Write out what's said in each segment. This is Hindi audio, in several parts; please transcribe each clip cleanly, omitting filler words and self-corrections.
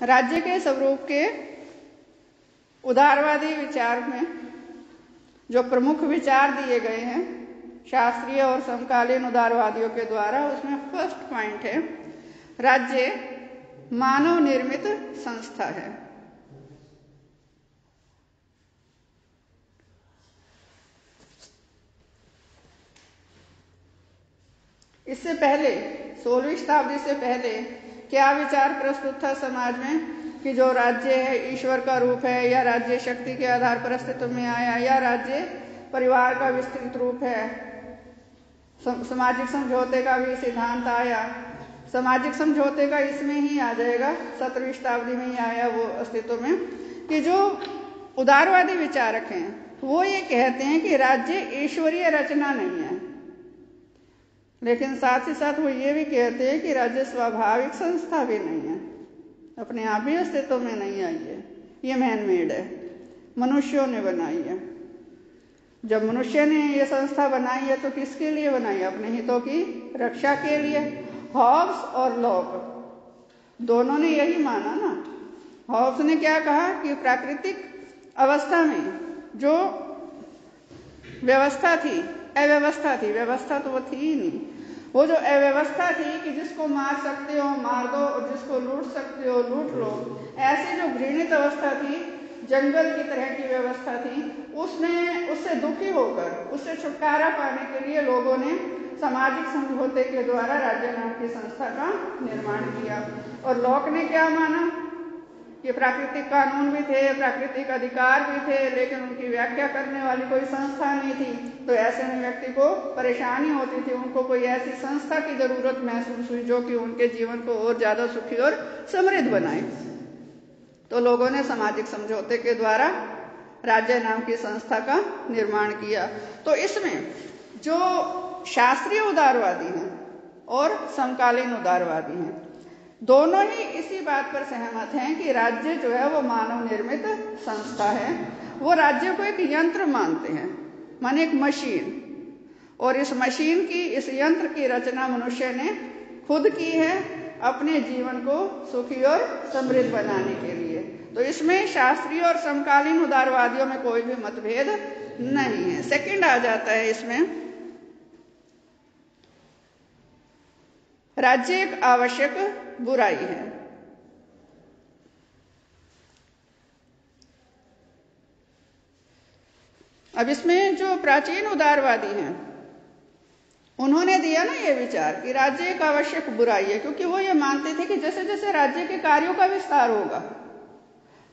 राज्य के स्वरूप के उदारवादी विचार में जो प्रमुख विचार दिए गए हैं शास्त्रीय और समकालीन उदारवादियों के द्वारा, उसमें फर्स्ट पॉइंट है राज्य मानव निर्मित संस्था है। इससे पहले 16वीं शताब्दी से पहले क्या विचार प्रस्तुत था समाज में कि जो राज्य है ईश्वर का रूप है, या राज्य शक्ति के आधार पर अस्तित्व में आया, या राज्य परिवार का विस्तृत रूप है। सामाजिक समझौते का भी सिद्धांत आया। सामाजिक समझौते का इसमें ही आ जाएगा, 17वीं शताब्दी में ही आया वो अस्तित्व में, कि जो उदारवादी विचारक हैं वो ये कहते हैं कि राज्य ईश्वरीय रचना नहीं है, लेकिन साथ ही साथ वो ये भी कहते हैं कि राज्य स्वाभाविक संस्था भी नहीं है, अपने आप ही अस्तित्व में नहीं आई है, ये मैन मेड है, मनुष्यों ने बनाई है। जब मनुष्य ने ये संस्था बनाई है तो किसके लिए बनाई है? अपने हितों की रक्षा के लिए। हॉब्स और लॉक दोनों ने यही माना ना। हॉब्स ने क्या कहा कि प्राकृतिक अवस्था में जो व्यवस्था थी, अव्यवस्था थी, व्यवस्था तो वो थी ही नहीं, वो जो अव्यवस्था थी कि जिसको मार सकते हो मार दो और जिसको लूट सकते हो लूट लो, ऐसी जो घृणित अवस्था थी, जंगल की तरह की व्यवस्था थी, उससे दुखी होकर उससे छुटकारा पाने के लिए लोगों ने सामाजिक समझौते के द्वारा राज्य नाम की संस्था का निर्माण किया। और लॉक ने क्या माना कि प्राकृतिक कानून भी थे, प्राकृतिक अधिकार भी थे, लेकिन उनकी व्याख्या करने वाली कोई संस्था नहीं थी। तो ऐसे में व्यक्ति को परेशानी होती थी, उनको कोई ऐसी संस्था की जरूरत महसूस हुई जो कि उनके जीवन को और ज्यादा सुखी और समृद्ध बनाए। तो लोगों ने सामाजिक समझौते के द्वारा राज्य नाम की संस्था का निर्माण किया। तो इसमें जो शास्त्रीय उदारवादी हैं और समकालीन उदारवादी हैं, दोनों ही इसी बात पर सहमत हैं कि राज्य जो है वो मानव निर्मित संस्था है। वो राज्य को एक यंत्र मानते हैं, माने एक मशीन, और इस मशीन की, इस यंत्र की रचना मनुष्य ने खुद की है अपने जीवन को सुखी और समृद्ध बनाने के लिए। तो इसमें शास्त्रीय और समकालीन उदारवादियों में कोई भी मतभेद नहीं है। सेकंड आ जाता है इसमें राज्य एक आवश्यक बुराई है। अब इसमें जो प्राचीन उदारवादी हैं उन्होंने दिया ना ये विचार कि राज्य एक आवश्यक बुराई है, क्योंकि वो ये मानते थे कि जैसे जैसे राज्य के कार्यों का विस्तार होगा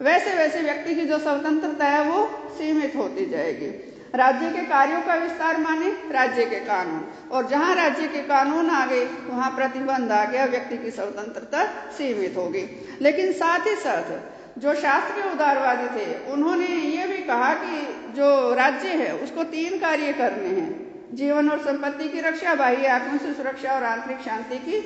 वैसे वैसे व्यक्ति की जो स्वतंत्रता है वो सीमित होती जाएगी। राज्य के कार्यों का विस्तार माने राज्य के कानून, और जहां राज्य के कानून आ गए वहां प्रतिबंध आ गया, व्यक्ति की स्वतंत्रता सीमित होगी। लेकिन साथ ही साथ जो शास्त्रीय उदारवादी थे उन्होंने ये भी कहा कि जो राज्य है उसको 3 कार्य करने हैं: जीवन और संपत्ति की रक्षा, बाह्य आक्रमण से सुरक्षा और आंतरिक शांति की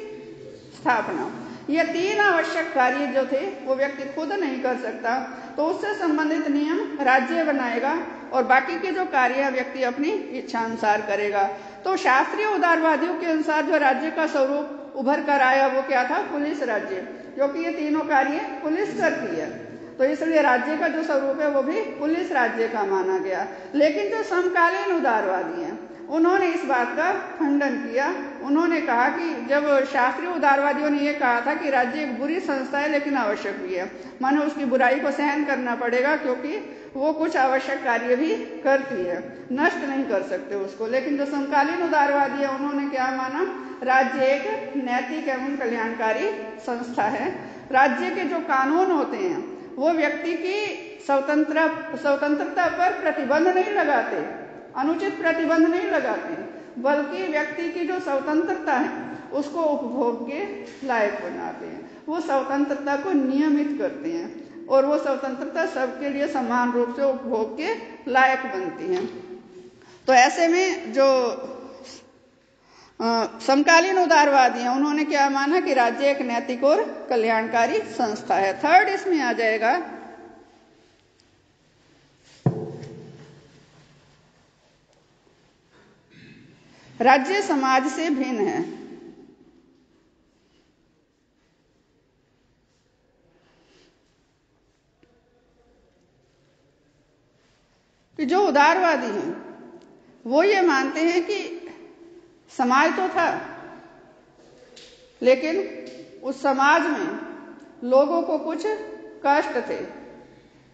स्थापना। ये 3 आवश्यक कार्य जो थे वो व्यक्ति खुद नहीं कर सकता, तो उससे संबंधित नियम राज्य बनाएगा और बाकी के जो कार्य व्यक्ति अपनी इच्छा अनुसार करेगा। तो शास्त्रीय उदारवादियों के अनुसार जो राज्य का स्वरूप उभर कर आया वो क्या था? पुलिस राज्य, क्योंकि ये तीनों कार्य पुलिस करती है, तो इसलिए राज्य का जो स्वरूप है वो भी पुलिस राज्य का माना गया। लेकिन जो समकालीन उदारवादी हैं उन्होंने इस बात का खंडन किया। उन्होंने कहा कि जब शास्त्रीय उदारवादियों ने यह कहा था कि राज्य एक बुरी संस्था है लेकिन आवश्यक भी है, मानो उसकी बुराई को सहन करना पड़ेगा क्योंकि वो कुछ आवश्यक कार्य भी करती है, नष्ट नहीं कर सकते उसको। लेकिन जो समकालीन उदारवादी है उन्होंने क्या माना? राज्य एक नैतिक एवं कल्याणकारी संस्था है। राज्य के जो कानून होते हैं वो व्यक्ति की स्वतंत्रता पर प्रतिबंध नहीं लगाते, अनुचित प्रतिबंध नहीं लगाते, बल्कि व्यक्ति की जो स्वतंत्रता है उसको उपभोग के लायक बनाते हैं। वो स्वतंत्रता को नियमित करते हैं और वो स्वतंत्रता सबके लिए समान रूप से उपभोग के लायक बनती है। तो ऐसे में जो समकालीन उदारवादी हैं उन्होंने क्या माना कि राज्य एक नैतिक और कल्याणकारी संस्था है। थर्ड इसमें आ जाएगा राज्य समाज से भिन्न है। कि जो उदारवादी हैं वो ये मानते हैं कि समाज तो था, लेकिन उस समाज में लोगों को कुछ कष्ट थे,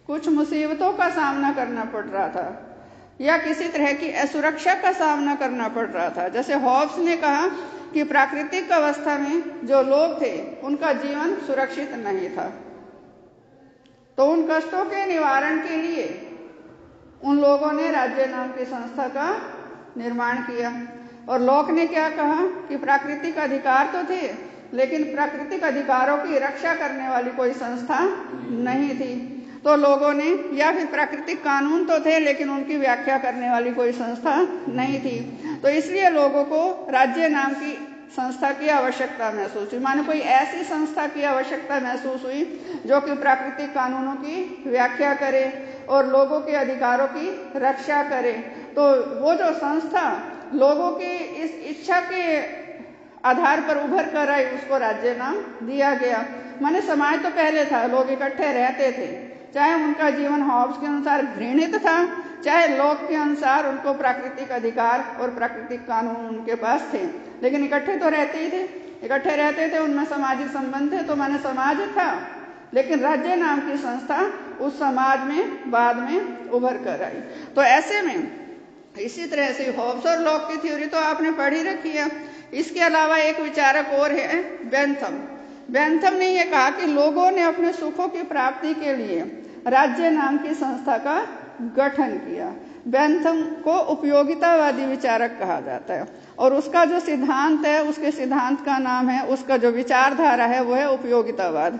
कुछ मुसीबतों का सामना करना पड़ रहा था या किसी तरह की असुरक्षा का सामना करना पड़ रहा था। जैसे हॉब्स ने कहा कि प्राकृतिक अवस्था में जो लोग थे उनका जीवन सुरक्षित नहीं था, तो उन कष्टों के निवारण के लिए उन लोगों ने राज्य नाम की संस्था का निर्माण किया। और लोक ने क्या कहा कि प्राकृतिक अधिकार तो थे, लेकिन प्राकृतिक अधिकारों की रक्षा करने वाली कोई संस्था नहीं थी। तो लोगों ने, या फिर प्राकृतिक कानून तो थे लेकिन उनकी व्याख्या करने वाली कोई संस्था नहीं थी, तो इसलिए लोगों को राज्य नाम की संस्था की आवश्यकता महसूस हुई। माने कोई ऐसी संस्था की आवश्यकता महसूस हुई जो कि प्राकृतिक कानूनों की व्याख्या करे और लोगों के अधिकारों की रक्षा करे। तो वो जो संस्था लोगों की इस इच्छा के आधार पर उभर कर आई, उसको राज्य नाम दिया गया। माने समाज तो पहले था, लोग इकट्ठे रहते थे, चाहे उनका जीवन हॉब्स के अनुसार घृणित था, चाहे लोक के अनुसार उनको प्राकृतिक अधिकार और प्राकृतिक कानून उनके पास थे, लेकिन इकट्ठे तो रहते ही थे, इकट्ठे रहते थे, उनमें सामाजिक संबंध थे, तो माने समाज था। लेकिन राज्य नाम की संस्था उस समाज में बाद में उभर कर आई। तो ऐसे में इसी तरह से हॉब्स और लॉक की थ्योरी तो आपने पढ़ी रखी है। इसके अलावा एक विचारक और है, बेंथम। बेंथम ने यह कहा कि लोगों ने अपने सुखों की प्राप्ति के लिए राज्य नाम की संस्था का गठन किया। बेंथम को उपयोगितावादी विचारक कहा जाता है और उसका जो सिद्धांत है, उसके सिद्धांत का नाम है, उसका जो विचारधारा है वो है उपयोगितावाद।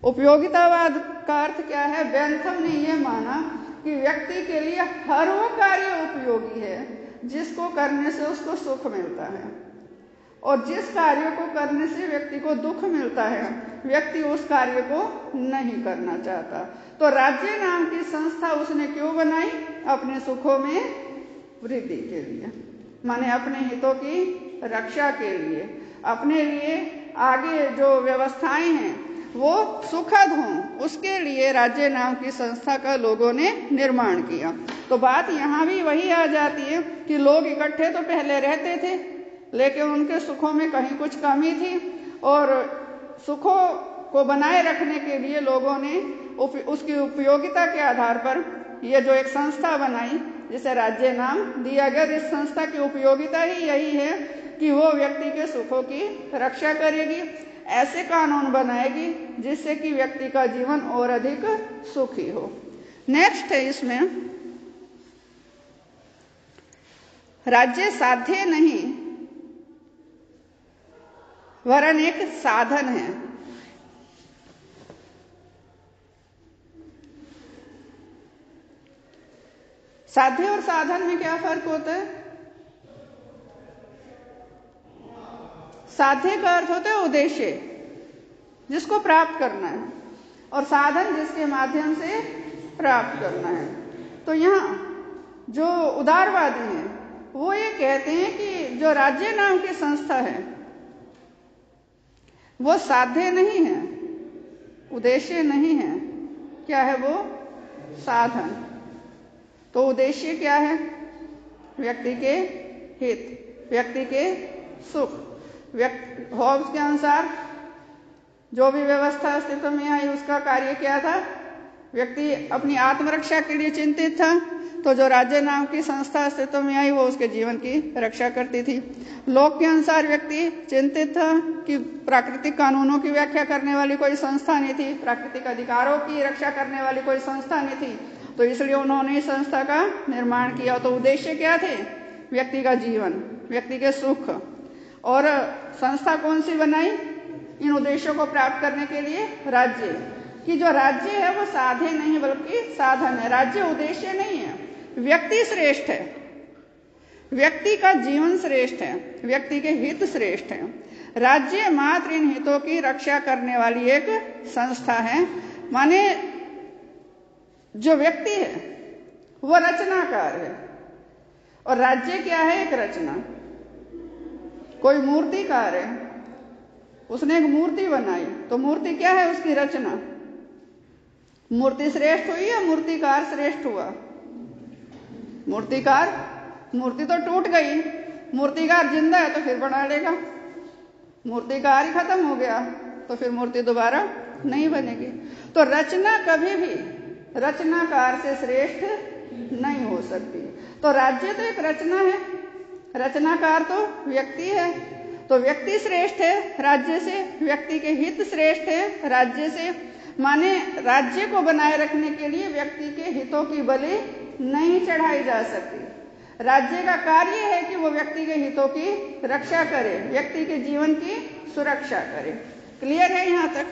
उपयोगितावाद का अर्थ क्या है? बेंथम ने यह माना कि व्यक्ति के लिए हर वो कार्य उपयोगी है जिसको करने से उसको सुख मिलता है, और जिस कार्य को करने से व्यक्ति को दुख मिलता है व्यक्ति उस कार्य को नहीं करना चाहता। तो राज्य नाम की संस्था उसने क्यों बनाई? अपने सुखों में वृद्धि के लिए, माने अपने हितों की रक्षा के लिए, अपने लिए आगे जो व्यवस्थाएं हैं वो सुखद हों, उसके लिए राज्य नाम की संस्था का लोगों ने निर्माण किया। तो बात यहाँ भी वही आ जाती है कि लोग इकट्ठे तो पहले रहते थे, लेकिन उनके सुखों में कहीं कुछ कमी थी, और सुखों को बनाए रखने के लिए लोगों ने उसकी उपयोगिता के आधार पर यह जो एक संस्था बनाई जिसे राज्य नाम दिया गया। इस संस्था की उपयोगिता ही यही है कि वो व्यक्ति के सुखों की रक्षा करेगी, ऐसे कानून बनाएगी जिससे कि व्यक्ति का जीवन और अधिक सुखी हो। नेक्स्ट है इसमें, राज्य साध्य नहीं वरन एक साधन है। साध्य और साधन में क्या फर्क होता है? साध्य का अर्थ होता है उद्देश्य, जिसको प्राप्त करना है, और साधन जिसके माध्यम से प्राप्त करना है। तो यहाँ जो उदारवादी हैं वो ये कहते हैं कि जो राज्य नाम की संस्था है वो साध्य नहीं है, उद्देश्य नहीं है। क्या है वो? साधन। तो उद्देश्य क्या है? व्यक्ति के हित, व्यक्ति के सुख। हॉब्स के अनुसार जो भी व्यवस्था अस्तित्व में आई उसका कार्य क्या था? व्यक्ति अपनी आत्मरक्षा के लिए चिंतित था, तो जो राज्य नाम की संस्था अस्तित्व में आई वो उसके जीवन की रक्षा करती थी। लोक के अनुसार व्यक्ति चिंतित था कि प्राकृतिक कानूनों की व्याख्या करने वाली कोई संस्था नहीं थी, प्राकृतिक अधिकारों की रक्षा करने वाली कोई संस्था नहीं थी, तो इसलिए उन्होंने इस संस्था का निर्माण किया। तो उद्देश्य क्या थे? व्यक्ति का जीवन, व्यक्ति के सुख। और संस्था कौन सी बनाई इन उद्देश्यों को प्राप्त करने के लिए? राज्य। कि जो राज्य है वो साध्य नहीं बल्कि साधन है। राज्य उद्देश्य नहीं है, व्यक्ति श्रेष्ठ है, व्यक्ति का जीवन श्रेष्ठ है, व्यक्ति के हित श्रेष्ठ है। राज्य मात्र इन हितों की रक्षा करने वाली एक संस्था है। माने जो व्यक्ति है वो रचनाकार है, और राज्य क्या है? एक रचना। कोई मूर्तिकार है, उसने एक मूर्ति बनाई, तो मूर्ति क्या है? उसकी रचना। मूर्ति श्रेष्ठ हुई या मूर्तिकार श्रेष्ठ हुआ? मूर्तिकार, मूर्ति तो टूट गई, मूर्तिकार जिंदा है तो फिर बना लेगा। मूर्तिकार ही खत्म हो गया तो फिर मूर्ति दोबारा नहीं बनेगी। तो रचना कभी भी रचनाकार से श्रेष्ठ नहीं हो सकती। तो राज्य तो एक रचना है, रचनाकार तो व्यक्ति है, तो व्यक्ति श्रेष्ठ है राज्य से, व्यक्ति के हित श्रेष्ठ है राज्य से। माने राज्य को बनाए रखने के लिए व्यक्ति के हितों की बलि नहीं चढ़ाई जा सकती। राज्य का कार्य है कि वो व्यक्ति के हितों की रक्षा करे, व्यक्ति के जीवन की सुरक्षा करे। क्लियर है यहाँ तक?